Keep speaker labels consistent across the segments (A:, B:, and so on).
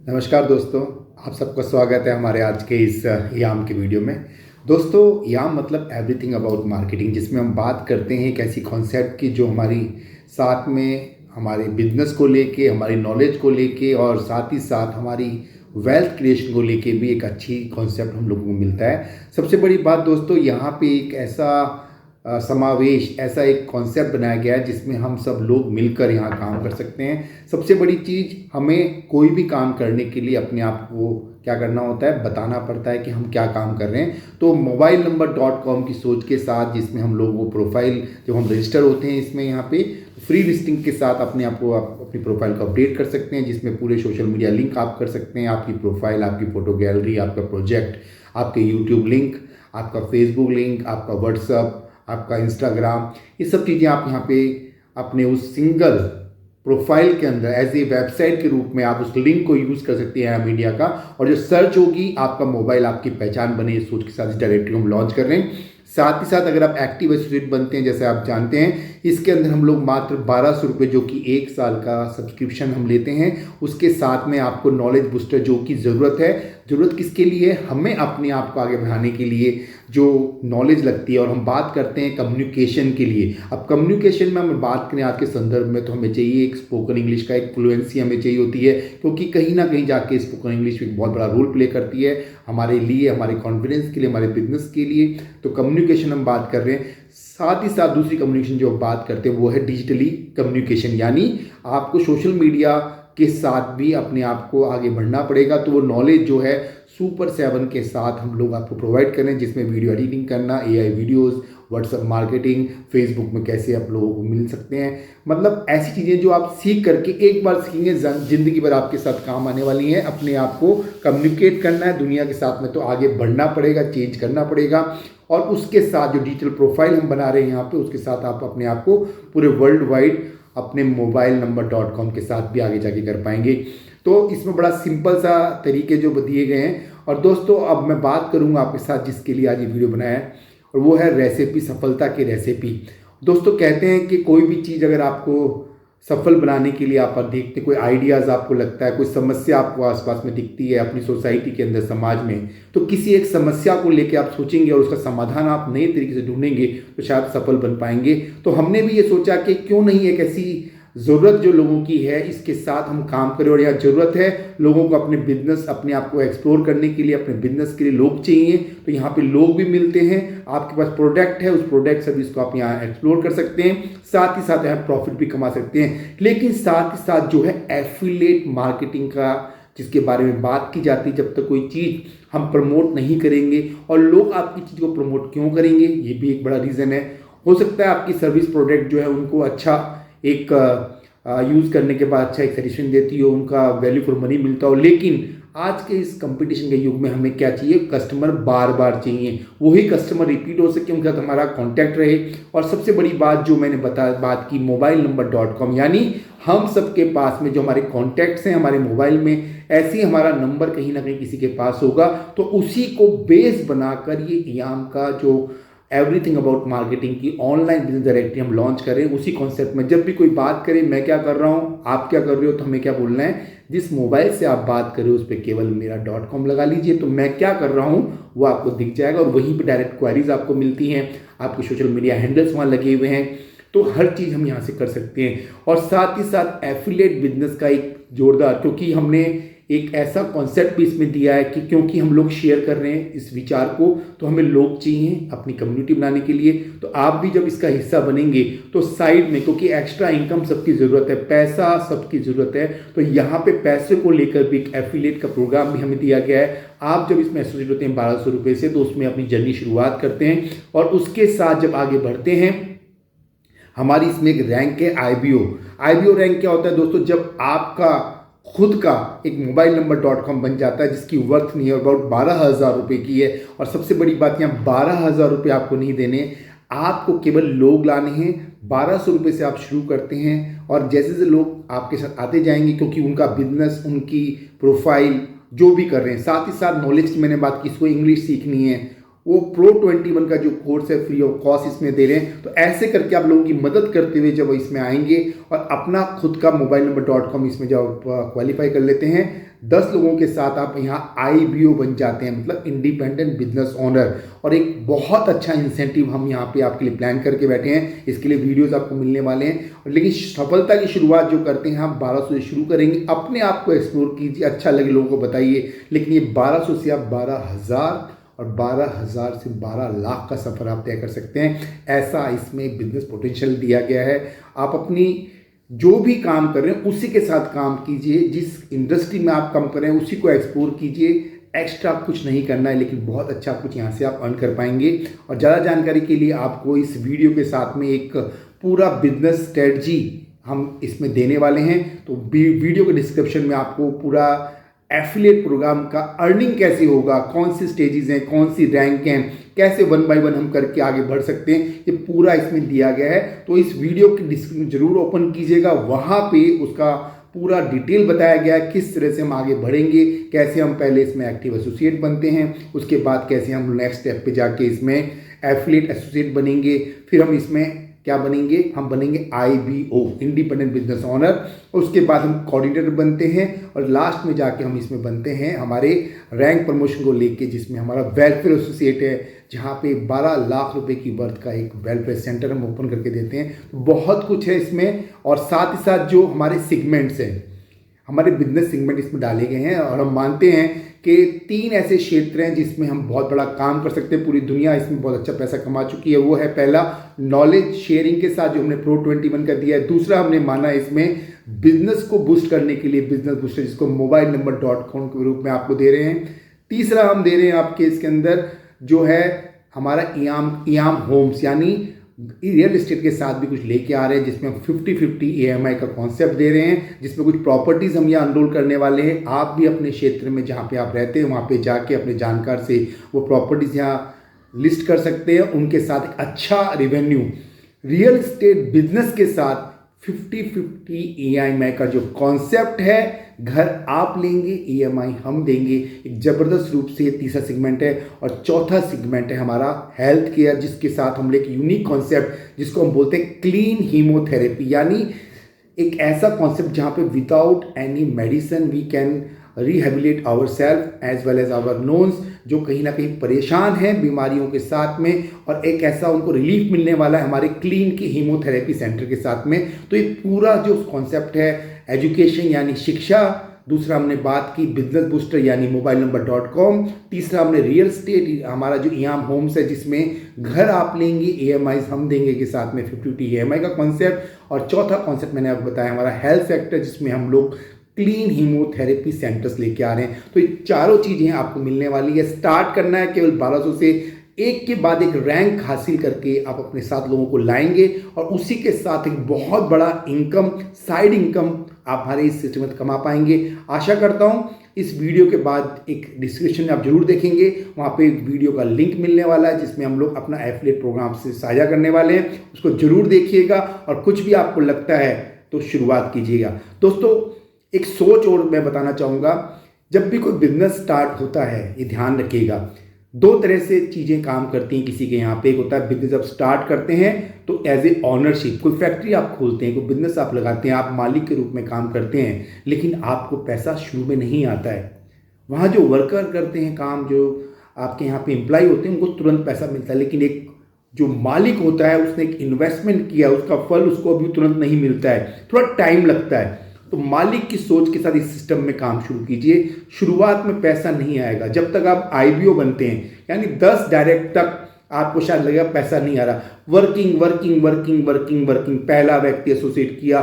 A: नमस्कार दोस्तों, आप सबका स्वागत है हमारे आज के इस याम के वीडियो में। दोस्तों, याम मतलब एवरीथिंग अबाउट मार्केटिंग, जिसमें हम बात करते हैं एक ऐसी कॉन्सेप्ट की जो हमारी साथ में हमारे बिजनेस को लेके, हमारी नॉलेज को लेके और साथ ही साथ हमारी वेल्थ क्रिएशन को लेके भी एक अच्छी कॉन्सेप्ट हम लोगों को मिलता है। सबसे बड़ी बात दोस्तों, यहाँ पे एक ऐसा समावेश, ऐसा एक कॉन्सेप्ट बनाया गया है जिसमें हम सब लोग मिलकर यहाँ काम कर सकते हैं। सबसे बड़ी चीज़, हमें कोई भी काम करने के लिए अपने आप को क्या करना होता है, बताना पड़ता है कि हम क्या काम कर रहे हैं। तो मोबाइल नंबर .com की सोच के साथ, जिसमें हम लोग वो प्रोफाइल, जब हम रजिस्टर होते हैं इसमें, यहाँ पे फ्री लिस्टिंग के साथ अपने आप को, आप अपनी प्रोफाइल को अपडेट कर सकते हैं, जिसमें पूरे सोशल मीडिया लिंक आप कर सकते हैं, आपकी प्रोफाइल, आपकी फ़ोटो गैलरी, आपका प्रोजेक्ट, आपके यूट्यूब लिंक, आपका फेसबुक लिंक, आपका व्हाट्सअप, आपका इंस्टाग्राम, ये सब चीज़ें आप यहाँ पे अपने उस सिंगल प्रोफाइल के अंदर एज ए वेबसाइट के रूप में आप उस लिंक को यूज़ कर सकते हैं मीडिया का। और जो सर्च होगी, आपका मोबाइल आपकी पहचान बने, इस सोच के साथ इस डायरेक्टरी हम लॉन्च कर रहे हैं। साथ ही साथ अगर आप एक्टिव एसोसिएट बनते हैं, जैसे आप जानते हैं, इसके अंदर हम लोग मात्र 1200 रुपये, जो कि 1 साल का सब्सक्रिप्शन हम लेते हैं, उसके साथ में आपको नॉलेज बूस्टर जो कि ज़रूरत है। ज़रूरत किसके लिए? हमें अपने आप को आगे बढ़ाने के लिए जो नॉलेज लगती है। और हम बात करते हैं कम्युनिकेशन के लिए। अब कम्युनिकेशन में हम बात करें आज के संदर्भ में, तो हमें चाहिए एक स्पोकन इंग्लिश का एक फ्लुएंसी हमें चाहिए होती है, क्योंकि कहीं ना कहीं जाके स्पोकन इंग्लिश एक बहुत बड़ा रोल प्ले करती है हमारे लिए, हमारे कॉन्फिडेंस के लिए, हमारे बिजनेस के लिए। तो कम्युनिकेशन हम बात कर रहे हैं। साथ ही साथ दूसरी कम्युनिकेशन जो हम बात करते हैं वो है डिजिटली कम्युनिकेशन, यानी आपको सोशल मीडिया के साथ भी अपने आप को आगे बढ़ना पड़ेगा। तो वो नॉलेज जो है सुपर 7 के साथ हम लोग आपको प्रोवाइड करें, जिसमें वीडियो एडिटिंग करना, AI videos, WhatsApp marketing, Facebook में कैसे आप लोगों को मिल सकते हैं, मतलब ऐसी चीज़ें जो आप सीख करके एक बार सीखेंगे, ज़िंदगी भर आपके साथ काम आने वाली हैं। अपने आप को कम्युनिकेट करना है दुनिया के साथ में, तो आगे बढ़ना पड़ेगा, चेंज करना पड़ेगा। और उसके साथ जो डिजिटल प्रोफाइल हम बना रहे हैं यहाँ पे, उसके साथ आप अपने आप को पूरे वर्ल्ड वाइड अपने मोबाइल नंबर .com के साथ भी आगे जाके कर पाएंगे। तो इसमें बड़ा सिंपल सा तरीके जो दिए गए हैं। और दोस्तों, अब मैं बात करूंगा आपके साथ जिसके लिए आज ये वीडियो बनाया है, और वो है रेसिपी, सफलता की रेसिपी। दोस्तों, कहते हैं कि कोई भी चीज़ अगर आपको सफल बनाने के लिए आप देखते, कोई आइडियाज़ आपको लगता है, कोई समस्या आपको आसपास में दिखती है अपनी सोसाइटी के अंदर, समाज में, तो किसी एक समस्या को लेके आप सोचेंगे और उसका समाधान आप नए तरीके से ढूंढेंगे, तो शायद सफल बन पाएंगे। तो हमने भी ये सोचा कि क्यों नहीं एक ऐसी ज़रूरत जो लोगों की है, इसके साथ हम काम करें। और यह ज़रूरत है लोगों को अपने बिजनेस, अपने आप को एक्सप्लोर करने के लिए, अपने बिजनेस के लिए लोग चाहिए। तो यहाँ पे लोग भी मिलते हैं, आपके पास प्रोडक्ट है, उस प्रोडक्ट सर्विस को आप यहाँ एक्सप्लोर कर सकते हैं, साथ ही साथ यहाँ प्रॉफिट भी कमा सकते हैं। लेकिन साथ ही साथ जो है एफिलिएट मार्केटिंग का, जिसके बारे में बात की जाती है, जब तक कोई चीज़ हम प्रमोट नहीं करेंगे, और लोग आपकी चीज़ को प्रमोट क्यों करेंगे, ये भी एक बड़ा रीज़न है। हो सकता है आपकी सर्विस प्रोडक्ट जो है उनको अच्छा एक यूज़ करने के बाद अच्छा एक सेटिस्फेक्शन देती हो, उनका वैल्यू फॉर मनी मिलता हो, लेकिन आज के इस कंपटीशन के युग में हमें क्या चाहिए? कस्टमर बार बार चाहिए, वही कस्टमर रिपीट हो सके, उनके साथ हमारा कांटेक्ट रहे। और सबसे बड़ी बात जो मैंने बात की मोबाइल नंबर .com, यानी हम सबके पास में जो हमारे कॉन्टैक्ट्स हैं हमारे मोबाइल में, ऐसे ही हमारा नंबर कहीं ना कहीं किसी के पास होगा। तो उसी को बेस बनाकर ये याम का जो एवरीथिंग अबाउट मार्केटिंग की ऑनलाइन बिजनेस डायरेक्टरी हम लॉन्च करें, उसी कॉन्सेप्ट में। जब भी कोई बात करे, मैं क्या कर रहा हूँ, आप क्या कर रहे हो, तो हमें क्या बोलना है? जिस मोबाइल से आप बात करें उस पर केवल मेरा .com लगा लीजिए, तो मैं क्या कर रहा हूँ वो आपको दिख जाएगा। और वहीं पर डायरेक्ट क्वारीज आपको मिलती हैं, आपके सोशल मीडिया हैंडल्स वहाँ लगे हुए हैं, तो हर चीज़ हम यहाँ से कर सकते हैं। और साथ ही साथ एफिलिएट बिजनेस का एक जोरदार, क्योंकि हमने एक ऐसा कॉन्सेप्ट भी इसमें दिया है कि क्योंकि हम लोग शेयर कर रहे हैं इस विचार को, तो हमें लोग चाहिए अपनी कम्युनिटी बनाने के लिए। तो आप भी जब इसका हिस्सा बनेंगे, तो साइड में, क्योंकि एक्स्ट्रा इनकम सबकी ज़रूरत है, पैसा सबकी ज़रूरत है, तो यहाँ पे पैसे को लेकर भी एक एफिलिएट का प्रोग्राम भी हमें दिया गया है। आप जब इसमें एसोसिएट होते हैं 1200 रुपये से, तो उसमें अपनी जर्नी शुरुआत करते हैं। और उसके साथ जब आगे बढ़ते हैं, हमारी इसमें एक रैंक है आईबीओ रैंक क्या होता है दोस्तों? जब आपका खुद का एक मोबाइल नंबर .com बन जाता है, जिसकी वर्थ नहीं है, अबाउट 12,000 रुपये की है। और सबसे बड़ी बात, यहाँ 12,000 रुपये आपको नहीं देने, आपको केवल लोग लाने हैं। 1200 रुपये से आप शुरू करते हैं, और जैसे जैसे लोग आपके साथ आते जाएंगे, क्योंकि उनका बिजनेस, उनकी प्रोफाइल जो भी कर रहे हैं, साथ ही साथ नॉलेज की मैंने बात की, इसको इंग्लिश सीखनी है, वो Pro21 का जो कोर्स है फ्री ऑफ कॉस्ट इसमें दे रहे हैं। तो ऐसे करके आप लोगों की मदद करते हुए जब इसमें आएंगे और अपना खुद का mobilenumber.com इसमें जब क्वालिफाई कर लेते हैं, 10 लोगों के साथ आप यहाँ IBO बन जाते हैं, मतलब इंडिपेंडेंट बिजनेस ओनर। और एक बहुत अच्छा इंसेंटिव हम यहाँ पे आपके लिए प्लान करके बैठे हैं, इसके लिए वीडियोस आपको मिलने वाले हैं। लेकिन सफलता की शुरुआत जो करते हैं हम 1200 से शुरू करेंगे। अपने आप को एक्सप्लोर कीजिए, अच्छा लगे लोगों को बताइए। लेकिन ये 1200 से आप 12,000 और 12,000 से 12 लाख का सफ़र आप तय कर सकते हैं, ऐसा इसमें बिजनेस पोटेंशियल दिया गया है। आप अपनी जो भी काम कर रहे हैं उसी के साथ काम कीजिए, जिस इंडस्ट्री में आप काम कर रहे हैं उसी को एक्सप्लोर कीजिए। एक्स्ट्रा कुछ नहीं करना है, लेकिन बहुत अच्छा कुछ यहाँ से आप अर्न कर पाएंगे। और ज़्यादा जानकारी के लिए आपको इस वीडियो के साथ में एक पूरा बिजनेस स्ट्रेटजी हम इसमें देने वाले हैं। तो वीडियो के डिस्क्रिप्शन में आपको पूरा एफिलिएट प्रोग्राम का अर्निंग कैसे होगा, कौन सी स्टेजेस हैं, कौन सी रैंक हैं, कैसे 1 बाय 1 हम करके आगे बढ़ सकते हैं, ये पूरा इसमें दिया गया है। तो इस वीडियो की डिस्क्रिप्शन जरूर ओपन कीजिएगा, वहाँ पे उसका पूरा डिटेल बताया गया है, किस तरह से हम आगे बढ़ेंगे, कैसे हम पहले इसमें एक्टिव एसोसिएट बनते हैं, उसके बाद कैसे हम नेक्स्ट स्टेप पे जाके इसमें एफिलिएट एसोसिएट बनेंगे, फिर हम इसमें क्या बनेंगे, हम बनेंगे IBO इंडिपेंडेंट बिजनेस ओनर, उसके बाद हम कोऑर्डिनेटर बनते हैं और लास्ट में जाके हम इसमें बनते हैं हमारे रैंक प्रमोशन को लेके, जिसमें हमारा वेलफेयर एसोसिएट है, जहाँ पे 12 लाख रुपए की वर्थ का एक वेलफेयर सेंटर हम ओपन करके देते हैं। तो बहुत कुछ है इसमें। और साथ ही साथ जो हमारे सेगमेंट्स हैं, हमारे बिजनेस सेगमेंट इसमें डाले गए हैं और हम मानते हैं कि 3 ऐसे क्षेत्र हैं जिसमें हम बहुत बड़ा काम कर सकते हैं। पूरी दुनिया इसमें बहुत अच्छा पैसा कमा चुकी है। वो है पहला नॉलेज शेयरिंग के साथ जो हमने Pro21 का दिया है। दूसरा हमने माना इसमें बिजनेस को बूस्ट करने के लिए बिजनेस बूस्टर, जिसको mobilenumber.com के रूप में आपको दे रहे हैं। तीसरा हम दे रहे हैं आपके इसके अंदर जो है हमारा इयाम होम्स, यानी रियल एस्टेट के साथ भी कुछ लेके आ रहे हैं, जिसमें हम 50-50 EMI का कॉन्सेप्ट दे रहे हैं, जिसमें कुछ प्रॉपर्टीज़ हम यहाँ अनरोल करने वाले हैं। आप भी अपने क्षेत्र में जहाँ पे आप रहते हैं वहाँ पे जाके अपने जानकार से वो प्रॉपर्टीज़ यहाँ लिस्ट कर सकते हैं। उनके साथ एक अच्छा रेवेन्यू रियल एस्टेट बिजनेस के साथ 50-50 EMI का जो कॉन्सेप्ट है, घर आप लेंगे, EMI हम देंगे, एक ज़बरदस्त रूप से ये तीसरा सेगमेंट है। और चौथा सेगमेंट है हमारा हेल्थ केयर, जिसके साथ हम एक यूनिक कॉन्सेप्ट जिसको हम बोलते हैं क्लीन हीमोथेरेपी, यानी एक ऐसा कॉन्सेप्ट जहाँ पे without any medicine we can rehabilitate our self as well as our knowns, जो कहीं ना कहीं परेशान हैं बीमारियों के साथ में, और एक ऐसा उनको रिलीफ मिलने वाला है हमारे क्लीन की हीमोथेरेपी सेंटर के साथ में। तो ये पूरा जो कॉन्सेप्ट है एजुकेशन यानी शिक्षा, दूसरा हमने बात की बिजनेस बूस्टर यानी mobilenumber.com, तीसरा हमने रियल स्टेट हमारा जो इयाम होम्स है जिसमें घर आप लेंगे, EMI हम देंगे के साथ में 50-50 EMI का कॉन्सेप्ट, और चौथा कॉन्सेप्ट मैंने आपको बताया हमारा हेल्थ सेक्टर, जिसमें हम लोग क्लीन हीमोथेरेपी सेंटर्स लेके आ रहे हैं। तो ये चारों चीज़ें आपको मिलने वाली है। स्टार्ट करना है केवल 1200 से, एक के बाद एक रैंक हासिल करके आप अपने साथ लोगों को लाएंगे और उसी के साथ एक बहुत बड़ा इनकम, साइड इनकम आप हमारे इस सिस्टम में कमा पाएंगे। आशा करता हूँ इस वीडियो के बाद एक डिस्क्रिप्शन में आप जरूर देखेंगे, वहाँ पे एक वीडियो का लिंक मिलने वाला है जिसमें हम लोग अपना एफिलिएट प्रोग्राम से साझा करने वाले हैं, उसको जरूर देखिएगा। और कुछ भी आपको लगता है तो शुरुआत कीजिएगा। दोस्तों एक सोच और मैं बताना चाहूँगा, जब भी कोई बिजनेस स्टार्ट होता है, ये ध्यान रखिएगा, 2 तरह से चीज़ें काम करती हैं किसी के यहाँ पे। एक होता है बिजनेस जब स्टार्ट करते हैं तो एज ए ऑनरशिप, कोई फैक्ट्री आप खोलते हैं, कोई बिजनेस आप लगाते हैं, आप मालिक के रूप में काम करते हैं, लेकिन आपको पैसा शुरू में नहीं आता है। वहाँ जो वर्कर करते हैं काम, जो आपके यहाँ पे एम्प्लॉय होते हैं, उनको तुरंत पैसा मिलता है, लेकिन एक जो मालिक होता है उसने एक इन्वेस्टमेंट किया, उसका फल उसको अभी तुरंत नहीं मिलता है, थोड़ा टाइम लगता है। तो मालिक की सोच के साथ इस सिस्टम में काम शुरू कीजिए। शुरुआत में पैसा नहीं आएगा, जब तक आप IBO बनते हैं, यानी 10 डायरेक्ट तक आपको शायद लगेगा पैसा नहीं आ रहा। Working working working working working, पहला व्यक्ति एसोसिएट किया,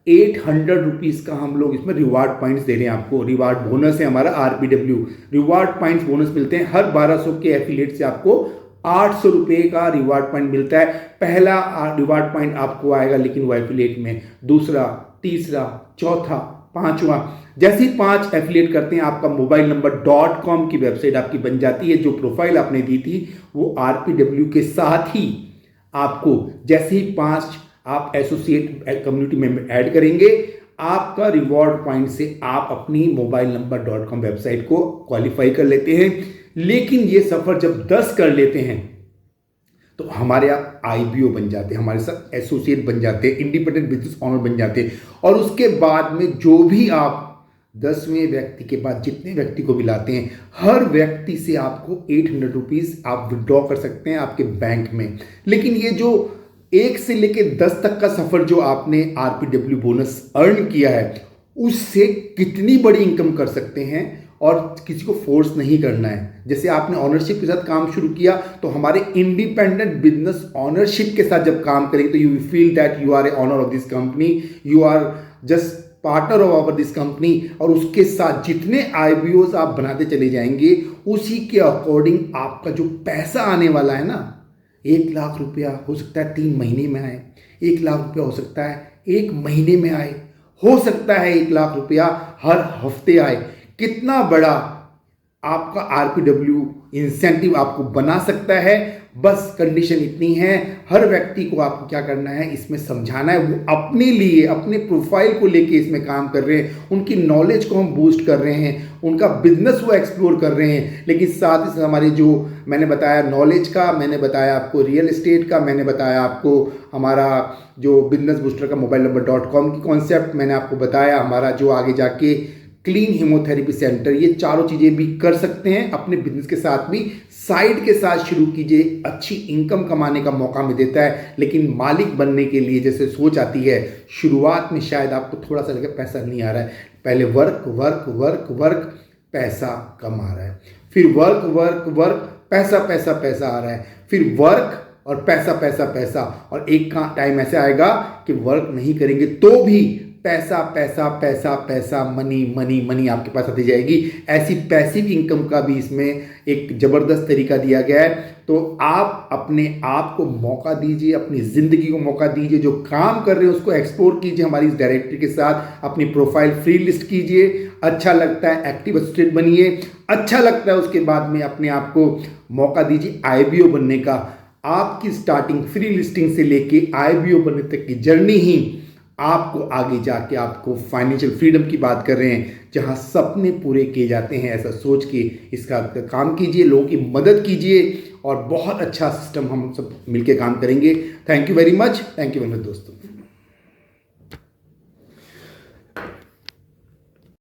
A: 800 रुपीज़ का हम लोग इसमें रिवार्ड पॉइंट्स दे रहे हैं आपको। रिवार्ड बोनस है हमारा RPW, रिवार्ड पॉइंट्स बोनस मिलते हैं। हर 1200 के एफिलिएट से आपको 800 रुपये का रिवार्ड पॉइंट मिलता है। पहला रिवार्ड पॉइंट आपको आएगा लेकिन वो एफिलिएट में, दूसरा, तीसरा, चौथा, पांचवा, जैसे ही 5 एफिलिएट करते हैं आपका mobilenumber.com की वेबसाइट आपकी बन जाती है। जो प्रोफाइल आपने दी थी वो RPW के साथ ही आपको जैसे ही 5 आप एसोसिएट कम्युनिटी में ऐड करेंगे, आपका रिवॉर्ड पॉइंट से आप अपनी mobilenumber.com वेबसाइट को क्वालिफाई कर लेते हैं। लेकिन ये सफ़र जब 10 कर लेते हैं तो हमारे आप आईबीओ बन जाते हैं, हमारे साथ एसोसिएट बन जाते हैं, इंडिपेंडेंट बिजनेस ऑनर बन जाते हैं। और उसके बाद में जो भी आप 10वें व्यक्ति के बाद जितने व्यक्ति को भी लाते हैं, हर व्यक्ति से आपको 800 रुपीज़ आप विड्रॉ कर सकते हैं आपके बैंक में। लेकिन ये जो 1 से लेके 10 तक का सफ़र जो आपने आरपीडब्ल्यू बोनस अर्न किया है, उससे कितनी बड़ी इनकम कर सकते हैं और किसी को फोर्स नहीं करना है। जैसे आपने ऑनरशिप के साथ काम शुरू किया, तो हमारे इंडिपेंडेंट बिजनेस ऑनरशिप के साथ जब काम करेंगे तो you feel that you are a owner of this company, you are just partner of our this company. और उसके साथ जितने आईबीओज आप बनाते चले जाएंगे, उसी के अकॉर्डिंग आपका जो पैसा आने वाला है ना, 1 लाख रुपया हो सकता है 3 महीने में आए, 1 लाख रुपया हो सकता है 1 महीने में आए, हो सकता है 1 लाख रुपया हर हफ्ते आए। कितना बड़ा आपका आरपीडब्ल्यू इंसेंटिव आपको बना सकता है। बस कंडीशन इतनी है, हर व्यक्ति को आपको क्या करना है, इसमें समझाना है। वो अपने लिए, अपने प्रोफाइल को लेके इसमें काम कर रहे हैं, उनकी नॉलेज को हम बूस्ट कर रहे हैं, उनका बिजनेस वो एक्सप्लोर कर रहे हैं। लेकिन साथ ही साथ हमारे जो मैंने बताया नॉलेज का, मैंने बताया आपको रियल एस्टेट का, मैंने बताया आपको हमारा जो बिजनेस बूस्टर का mobilenumber.com की कॉन्सेप्ट मैंने आपको बताया, हमारा जो आगे जाके क्लीन हीमोथेरेपी सेंटर, ये चारों चीज़ें भी कर सकते हैं अपने बिजनेस के साथ भी। साइड के साथ शुरू कीजिए, अच्छी इनकम कमाने का मौका में देता है। लेकिन मालिक बनने के लिए जैसे सोच आती है, शुरुआत में शायद आपको थोड़ा सा लगे पैसा नहीं आ रहा है, पहले वर्क वर्क वर्क वर्क पैसा कम आ रहा है, फिर वर्क वर्क वर्क पैसा पैसा पैसा आ रहा है, फिर वर्क और पैसा पैसा पैसा, और एक का टाइम ऐसे आएगा कि वर्क नहीं करेंगे तो भी पैसा पैसा पैसा पैसा, मनी मनी मनी आपके पास आती जाएगी। ऐसी पैसिव इनकम का भी इसमें एक ज़बरदस्त तरीका दिया गया है। तो आप अपने आप को मौका दीजिए, अपनी ज़िंदगी को मौका दीजिए, जो काम कर रहे हैं उसको एक्सप्लोर कीजिए हमारी इस डायरेक्टरी के साथ, अपनी प्रोफाइल फ्री लिस्ट कीजिए। अच्छा लगता है एक्टिव एसोसिएट बनिए, अच्छा लगता है उसके बाद में अपने आप को मौका दीजिए आईबीओ बनने का। आपकी स्टार्टिंग फ्री लिस्टिंग से लेके आईबीओ बनने तक की जर्नी ही आपको आगे जाके आपको फाइनेंशियल फ्रीडम की बात कर रहे हैं, जहां सपने पूरे किए जाते हैं। ऐसा सोच के इसका काम कीजिए, लोगों की मदद कीजिए और बहुत अच्छा सिस्टम हम सब मिलके काम करेंगे। थैंक यू वेरी मच दोस्तों।